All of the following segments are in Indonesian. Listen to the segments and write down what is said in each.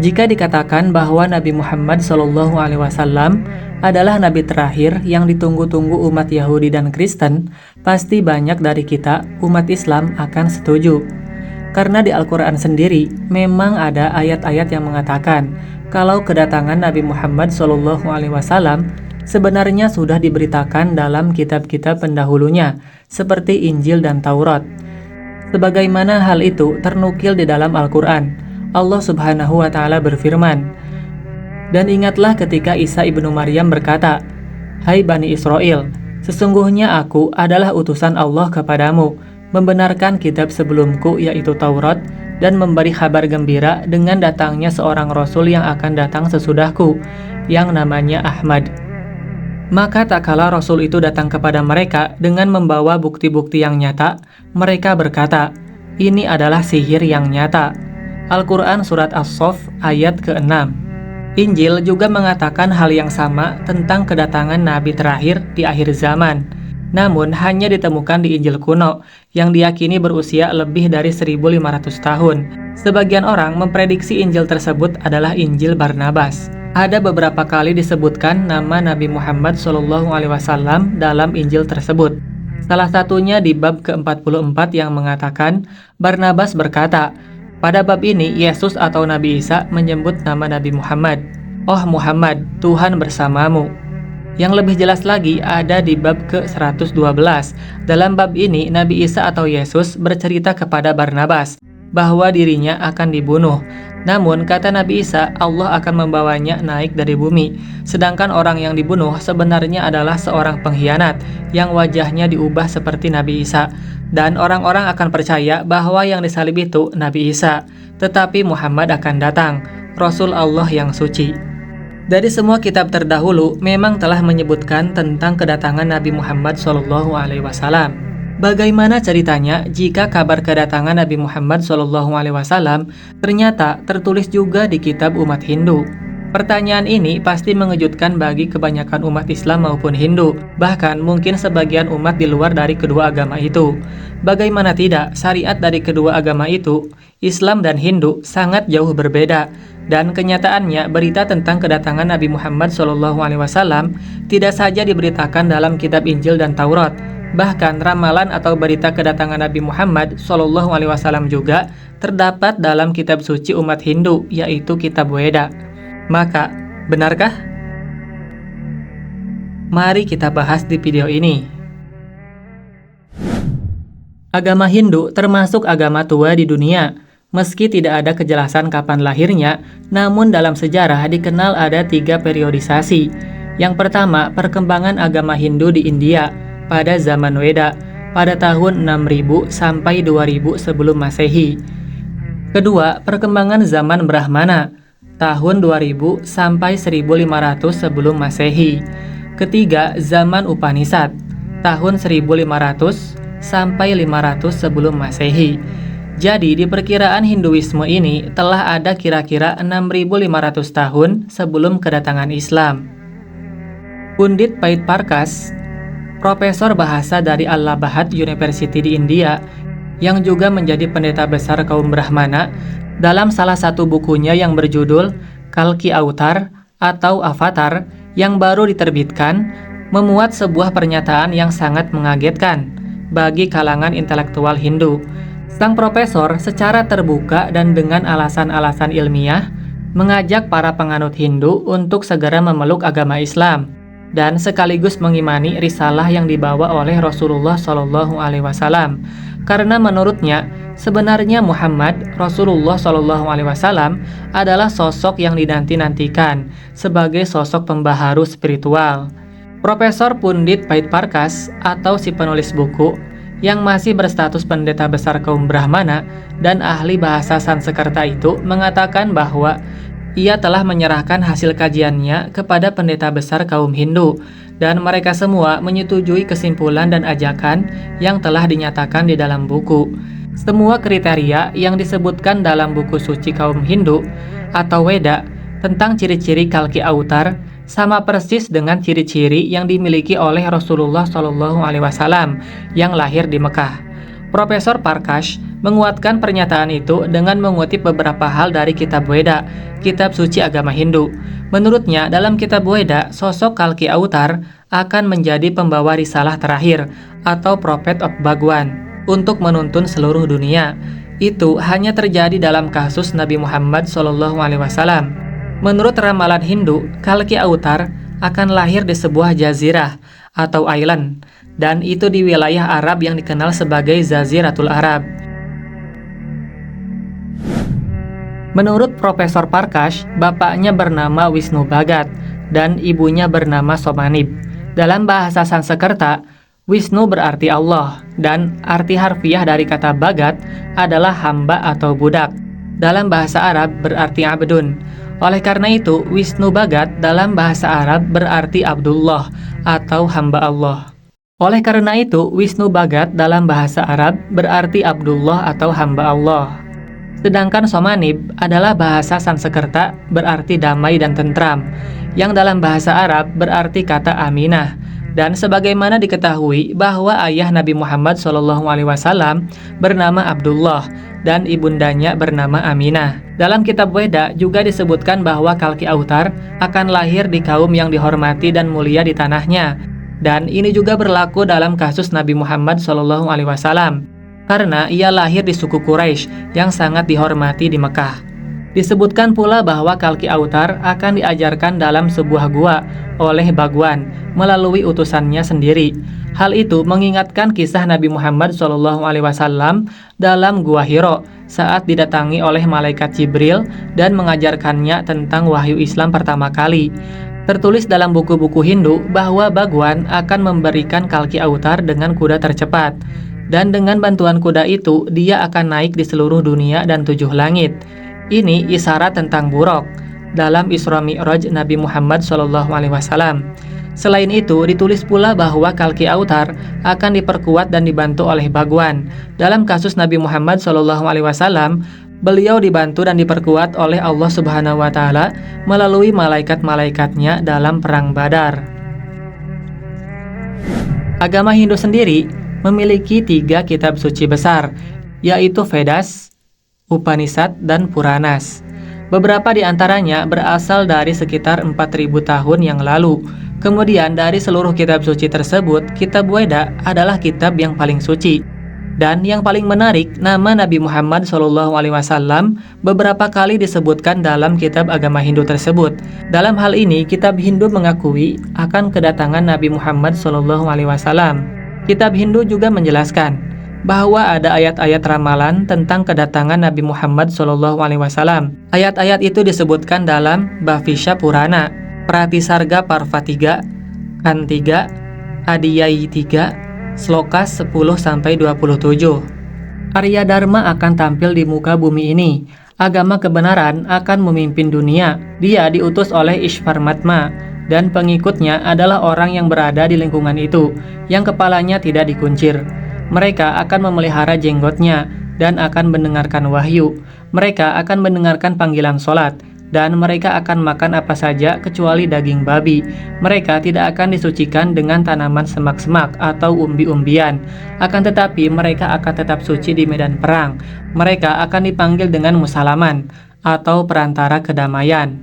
Jika dikatakan bahwa Nabi Muhammad SAW adalah nabi terakhir yang ditunggu-tunggu umat Yahudi dan Kristen, pasti banyak dari kita, umat Islam, akan setuju. Karena di Al-Quran sendiri, memang ada ayat-ayat yang mengatakan kalau kedatangan Nabi Muhammad SAW sebenarnya sudah diberitakan dalam kitab-kitab pendahulunya, seperti Injil dan Taurat. Sebagaimana hal itu ternukil di dalam Al-Quran, Allah Subhanahu wa Ta'ala berfirman, "Dan ingatlah ketika Isa ibnu Maryam berkata, 'Hai Bani Israel, sesungguhnya aku adalah utusan Allah kepadamu, membenarkan kitab sebelumku yaitu Taurat, dan memberi kabar gembira dengan datangnya seorang Rasul yang akan datang sesudahku, yang namanya Ahmad.' Maka tak kala Rasul itu datang kepada mereka dengan membawa bukti-bukti yang nyata, mereka berkata, 'Ini adalah sihir yang nyata.'" Al-Quran Surat As-Saff ayat ke-6. Injil juga mengatakan hal yang sama tentang kedatangan Nabi terakhir di akhir zaman. Namun hanya ditemukan di Injil kuno yang diyakini berusia lebih dari 1500 tahun. Sebagian orang memprediksi Injil tersebut adalah Injil Barnabas. Ada beberapa kali disebutkan nama Nabi Muhammad SAW dalam Injil tersebut. Salah satunya di bab ke-44 yang mengatakan Barnabas berkata, "Pada bab ini, Yesus atau Nabi Isa menyebut nama Nabi Muhammad. 'Oh Muhammad, Tuhan bersamamu.'" Yang lebih jelas lagi ada di bab ke-112. Dalam bab ini, Nabi Isa atau Yesus bercerita kepada Barnabas bahwa dirinya akan dibunuh. Namun, kata Nabi Isa, Allah akan membawanya naik dari bumi. Sedangkan orang yang dibunuh sebenarnya adalah seorang pengkhianat yang wajahnya diubah seperti Nabi Isa. Dan orang-orang akan percaya bahwa yang disalib itu Nabi Isa, tetapi Muhammad akan datang, Rasul Allah yang suci. Dari semua kitab terdahulu memang telah menyebutkan tentang kedatangan Nabi Muhammad SAW. Bagaimana ceritanya jika kabar kedatangan Nabi Muhammad SAW ternyata tertulis juga di kitab umat Hindu? Pertanyaan ini pasti mengejutkan bagi kebanyakan umat Islam maupun Hindu, bahkan mungkin sebagian umat di luar dari kedua agama itu. Bagaimana tidak, syariat dari kedua agama itu, Islam dan Hindu, sangat jauh berbeda. Dan kenyataannya, berita tentang kedatangan Nabi Muhammad SAW tidak saja diberitakan dalam kitab Injil dan Taurat, bahkan ramalan atau berita kedatangan Nabi Muhammad SAW juga terdapat dalam kitab suci umat Hindu, yaitu kitab Weda. Maka, benarkah? Mari kita bahas di video ini. Agama Hindu termasuk agama tua di dunia. Meski tidak ada kejelasan kapan lahirnya, namun dalam sejarah dikenal ada 3 periodisasi. Yang pertama, perkembangan agama Hindu di India pada zaman Weda pada tahun 6000 sampai 2000 sebelum Masehi. Kedua, perkembangan zaman Brahmana tahun 2000 sampai 1500 sebelum Masehi. Ketiga, zaman Upanishad tahun 1500 sampai 500 sebelum Masehi. Jadi di perkiraan Hinduisme ini telah ada kira-kira 6500 tahun sebelum kedatangan Islam. Pundit Pait Parkas, profesor bahasa dari Allahabad University di India, yang juga menjadi pendeta besar kaum Brahmana, dalam salah satu bukunya yang berjudul Kalki Avatar atau Avatar yang baru diterbitkan, memuat sebuah pernyataan yang sangat mengagetkan bagi kalangan intelektual Hindu. Sang profesor secara terbuka dan dengan alasan-alasan ilmiah mengajak para penganut Hindu untuk segera memeluk agama Islam dan sekaligus mengimani risalah yang dibawa oleh Rasulullah SAW. Karena menurutnya, sebenarnya Muhammad Rasulullah SAW adalah sosok yang dinanti-nantikan sebagai sosok pembaharu spiritual. Profesor Pundit Pait Parkas atau si penulis buku yang masih berstatus pendeta besar kaum Brahmana dan ahli bahasa Sanskerta itu mengatakan bahwa ia telah menyerahkan hasil kajiannya kepada pendeta besar kaum Hindu dan mereka semua menyetujui kesimpulan dan ajakan yang telah dinyatakan di dalam buku. Semua kriteria yang disebutkan dalam buku suci kaum Hindu atau Weda tentang ciri-ciri Kalki Avatar sama persis dengan ciri-ciri yang dimiliki oleh Rasulullah SAW yang lahir di Mekah. Profesor Parkash menguatkan pernyataan itu dengan mengutip beberapa hal dari Kitab Weda, kitab suci agama Hindu. Menurutnya, dalam Kitab Weda, sosok Kalki Avatar akan menjadi pembawa risalah terakhir atau Prophet of Bhagwan untuk menuntun seluruh dunia. Itu hanya terjadi dalam kasus Nabi Muhammad SAW. Menurut ramalan Hindu, Kalki Avatar akan lahir di sebuah jazirah atau island, dan itu di wilayah Arab yang dikenal sebagai Jaziratul Arab. Menurut Profesor Parkash, bapaknya bernama Wisnu Bhagat dan ibunya bernama Somanib. Dalam bahasa Sanskerta, Wisnu berarti Allah, dan arti harfiah dari kata Bhagat adalah hamba atau budak. Dalam bahasa Arab berarti abdun. Oleh karena itu, Wisnu Bhagat dalam bahasa Arab berarti Abdullah atau hamba Allah. Oleh karena itu, Wisnu Bhagat dalam bahasa Arab berarti Abdullah atau hamba Allah. Sedangkan Somanib adalah bahasa Sanskerta berarti damai dan tentram, yang dalam bahasa Arab berarti kata Aminah. Dan sebagaimana diketahui bahwa ayah Nabi Muhammad SAW bernama Abdullah dan ibundanya bernama Aminah. Dalam Kitab Weda juga disebutkan bahwa Kalki Avatar akan lahir di kaum yang dihormati dan mulia di tanahnya. Dan ini juga berlaku dalam kasus Nabi Muhammad SAW, karena ia lahir di suku Quraisy yang sangat dihormati di Mekah. Disebutkan pula bahwa Kalki Avatar akan diajarkan dalam sebuah gua oleh Bhagwan melalui utusannya sendiri. Hal itu mengingatkan kisah Nabi Muhammad SAW dalam Gua Hiro saat didatangi oleh malaikat Jibril dan mengajarkannya tentang wahyu Islam pertama kali. Tertulis dalam buku-buku Hindu bahwa Bhagwan akan memberikan Kalki Avatar dengan kuda tercepat, dan dengan bantuan kuda itu dia akan naik di seluruh dunia dan 7 langit. Ini isyarat tentang Buraq dalam Isra Mi'raj Nabi Muhammad SAW. Selain itu, ditulis pula bahwa Kalki Avatar akan diperkuat dan dibantu oleh Bhagwan. Dalam kasus Nabi Muhammad SAW, beliau dibantu dan diperkuat oleh Allah Subhanahu wa Ta'ala melalui malaikat-malaikatnya dalam perang Badar. Agama Hindu sendiri memiliki 3 kitab suci besar, yaitu Vedas, Upanishad, dan Puranas. Beberapa di antaranya berasal dari sekitar 4.000 tahun yang lalu. Kemudian dari seluruh kitab suci tersebut, Kitab Weda adalah kitab yang paling suci. Dan yang paling menarik, nama Nabi Muhammad SAW beberapa kali disebutkan dalam kitab agama Hindu tersebut. Dalam hal ini, kitab Hindu mengakui akan kedatangan Nabi Muhammad SAW. Kitab Hindu juga menjelaskan bahwa ada ayat-ayat ramalan tentang kedatangan Nabi Muhammad SAW. Ayat-ayat itu disebutkan dalam Bhavisha Purana, Pratisarga Parva 3, Kan 3, Adiyai 3, Sloka 10-27. Arya Dharma akan tampil di muka bumi ini. Agama kebenaran akan memimpin dunia. Dia diutus oleh Ishvarmatma, dan pengikutnya adalah orang yang berada di lingkungan itu, yang kepalanya tidak dikuncir. Mereka akan memelihara jenggotnya dan akan mendengarkan wahyu. Mereka akan mendengarkan panggilan sholat, dan mereka akan makan apa saja kecuali daging babi. Mereka tidak akan disucikan dengan tanaman semak-semak atau umbi-umbian. Akan tetapi mereka akan tetap suci di medan perang. Mereka akan dipanggil dengan musalaman atau perantara kedamaian.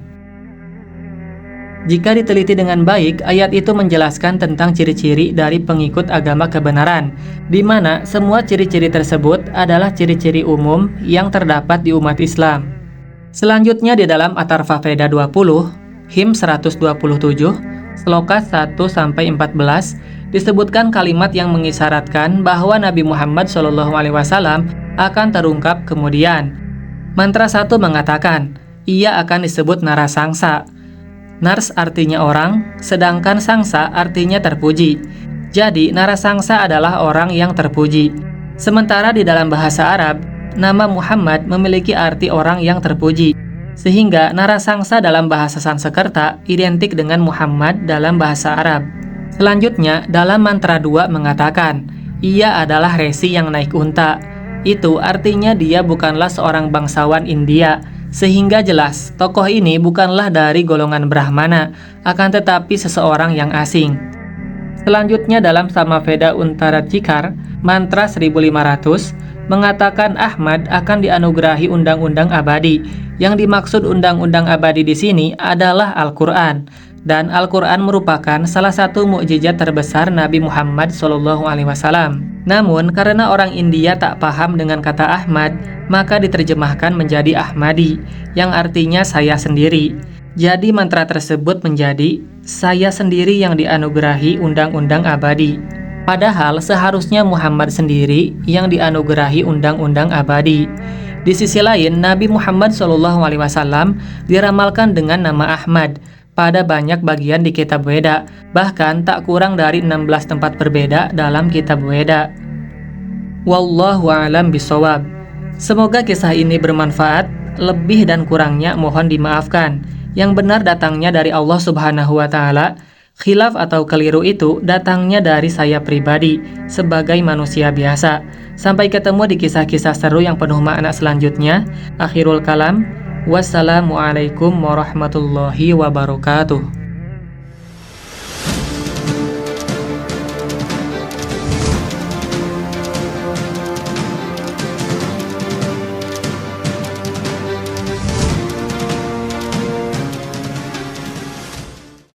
Jika diteliti dengan baik, ayat itu menjelaskan tentang ciri-ciri dari pengikut agama kebenaran, di mana semua ciri-ciri tersebut adalah ciri-ciri umum yang terdapat di umat Islam. Selanjutnya di dalam Atharva Veda 20, Him 127, Sloka 1-14, disebutkan kalimat yang mengisyaratkan bahwa Nabi Muhammad SAW akan terungkap kemudian. Mantra 1 mengatakan, ia akan disebut Narasangsa. Nars artinya orang, sedangkan sangsa artinya terpuji. Jadi, Narasangsa adalah orang yang terpuji. Sementara di dalam bahasa Arab, nama Muhammad memiliki arti orang yang terpuji. Sehingga Narasangsa dalam bahasa Sanskerta identik dengan Muhammad dalam bahasa Arab. Selanjutnya, dalam mantra 2 mengatakan, ia adalah resi yang naik unta. Itu artinya dia bukanlah seorang bangsawan India, sehingga jelas tokoh ini bukanlah dari golongan Brahmana, akan tetapi seseorang yang asing. Selanjutnya dalam Samaveda Uttara Cikar, mantra 1500, mengatakan Ahmad akan dianugerahi undang-undang abadi. Yang dimaksud undang-undang abadi di sini adalah Al-Quran. Dan Al-Quran merupakan salah satu mukjizat terbesar Nabi Muhammad SAW. Namun, karena orang India tak paham dengan kata Ahmad, maka diterjemahkan menjadi Ahmadi, yang artinya saya sendiri. Jadi mantra tersebut menjadi saya sendiri yang dianugerahi undang-undang abadi. Padahal seharusnya Muhammad sendiri yang dianugerahi undang-undang abadi. Di sisi lain, Nabi Muhammad SAW diramalkan dengan nama Ahmad pada banyak bagian di kitab Weda, bahkan tak kurang dari 16 tempat berbeda dalam kitab Weda. Wallahu a'lam bishawab. Semoga kisah ini bermanfaat, lebih dan kurangnya mohon dimaafkan. Yang benar datangnya dari Allah Subhanahu wa Ta'ala, khilaf atau keliru itu datangnya dari saya pribadi sebagai manusia biasa. Sampai ketemu di kisah-kisah seru yang penuh makna selanjutnya. Akhirul kalam, wassalamualaikum warahmatullahi wabarakatuh.